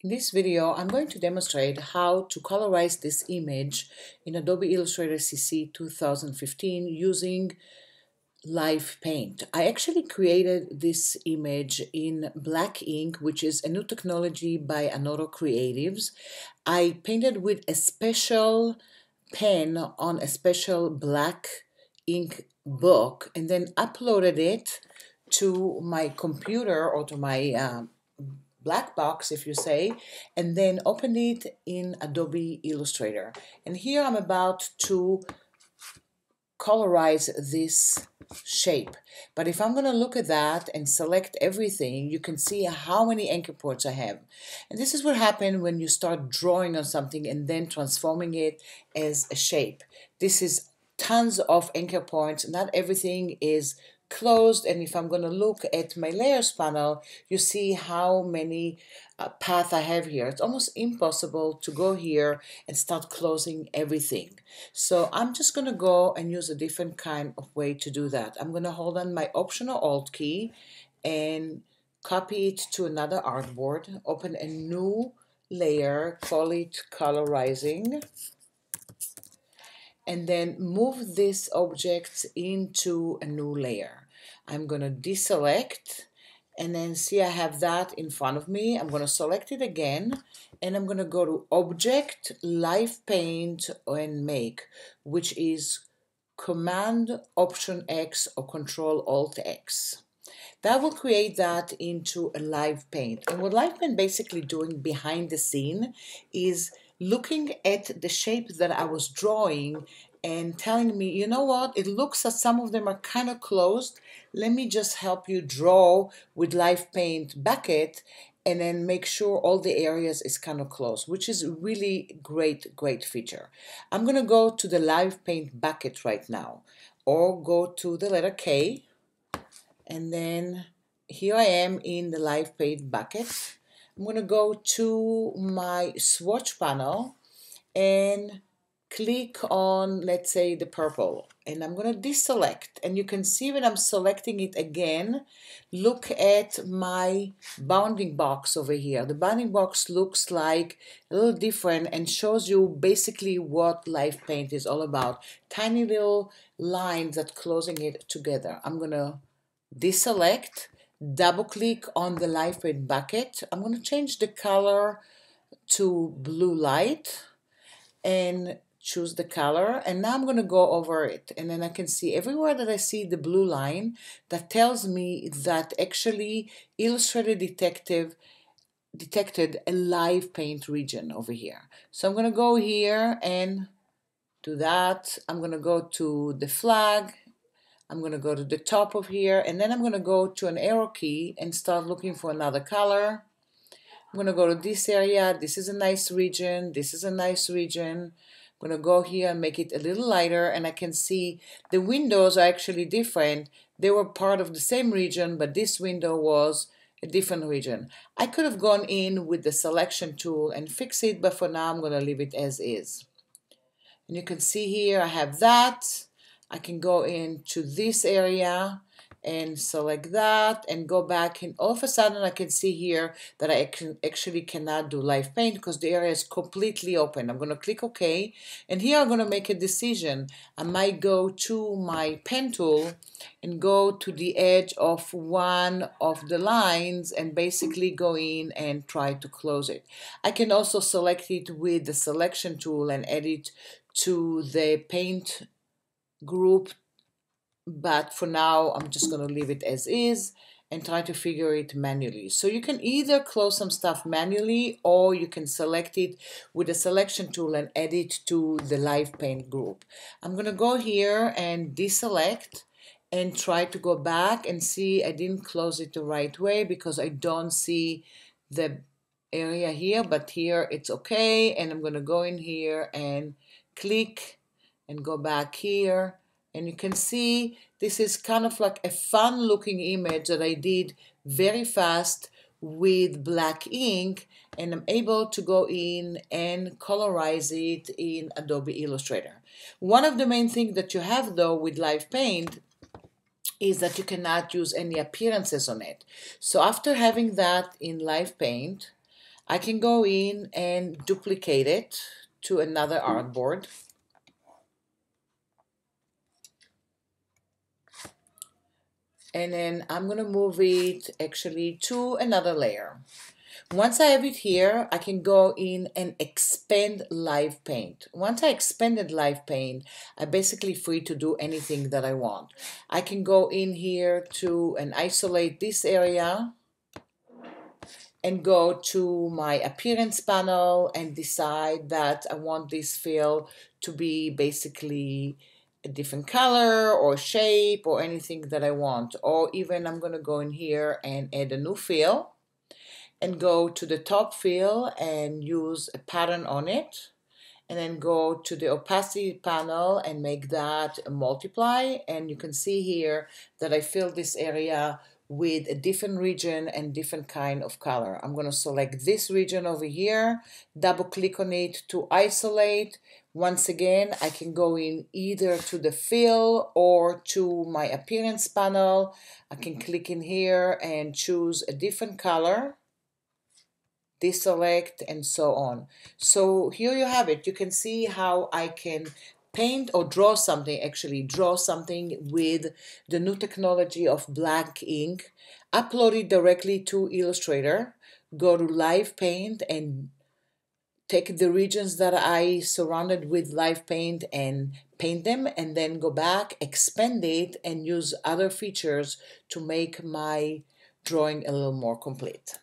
In this video, I'm going to demonstrate how to colorize this image in Adobe Illustrator CC 2015 using Live Paint. I actually created this image in black ink, which is a new technology by Anoro Creatives. I painted with a special pen on a special black ink book and then uploaded it to my computer or to my black box, if you say, and then open it in Adobe Illustrator. And here I'm about to colorize this shape. But if I'm going to look at that and select everything, you can see how many anchor points I have. And this is what happens when you start drawing on something and then transforming it as a shape. This is tons of anchor points. Not everything is closed, and if I'm going to look at my layers panel, you see how many paths I have here. It's almost impossible to go here and start closing everything. So I'm just going to go and use a different kind of way to do that. I'm going to hold on my Option or Alt key and copy it to another artboard, open a new layer, call it colorizing, and then move this object into a new layer. I'm going to deselect and then see I have that in front of me. I'm going to select it again and I'm going to go to Object, Live Paint and Make, which is Command Option X or Control Alt X. That will create that into a live paint. And what live paint basically doing behind the scene is looking at the shape that I was drawing and telling me, you know what, it looks as some of them are kind of closed. Let me just help you draw with live paint bucket and then make sure all the areas is kind of close, which is really great feature. I'm going to go to the live paint bucket right now, or go to the letter K, and then here I am in the live paint bucket. I'm going to go to my swatch panel and click on, let's say, the purple, and I'm going to deselect, and you can see when I'm selecting it again, look at my bounding box over here. The bounding box looks like a little different and shows you basically what live paint is all about. Tiny little lines that closing it together. I'm going to deselect, double click on the live paint bucket. I'm going to change the color to blue light and choose the color, and now I'm going to go over it, and then I can see everywhere that I see the blue line, that tells me that actually Illustrator detected a live paint region over here. So I'm going to go here and do that. I'm going to go to the flag, I'm going to go to the top of here, and then I'm going to go to an arrow key and start looking for another color. I'm going to go to this area. This is a nice region. This is a nice region. I'm going to go here and make it a little lighter, and I can see the windows are actually different. They were part of the same region, but this window was a different region. I could have gone in with the selection tool and fix it, but for now I'm going to leave it as is. And you can see here I have that. I can go into this area and select that and go back, and all of a sudden I can see here that I actually cannot do live paint because the area is completely open. I'm going to click OK, and here I'm going to make a decision. I might go to my pen tool and go to the edge of one of the lines and basically go in and try to close it. I can also select it with the selection tool and add it to the paint group, but for now I'm just going to leave it as is and try to figure it manually. So you can either close some stuff manually, or you can select it with the selection tool and add it to the live paint group. I'm going to go here and deselect and try to go back and see I didn't close it the right way because I don't see the area here, but here it's okay. And I'm going to go in here and click and go back here, and you can see this is kind of like a fun looking image that I did very fast with black ink, and I'm able to go in and colorize it in Adobe Illustrator. One of the main things that you have though with live paint is that you cannot use any appearances on it. So after having that in live paint, I can go in and duplicate it to another artboard. And then I'm going to move it actually to another layer. Once I have it here, I can go in and expand live paint. Once I expanded live paint, I'm basically free to do anything that I want. I can go in here to and isolate this area and go to my appearance panel and decide that I want this fill to be basically a different color or shape or anything that I want. Or even I'm going to go in here and add a new fill and go to the top fill and use a pattern on it, and then go to the opacity panel and make that a multiply. And you can see here that I fill this area with a different region and different kind of color. I'm going to select this region over here, double click on it to isolate. Once again, I can go in either to the fill or to my appearance panel. I can click in here and choose a different color, deselect, and so on. So here you have it. You can see how I can paint or draw something, actually draw something with the new technology of black ink, upload it directly to Illustrator, go to live paint and take the regions that I surrounded with live paint and paint them, and then go back, expand it, and use other features to make my drawing a little more complete.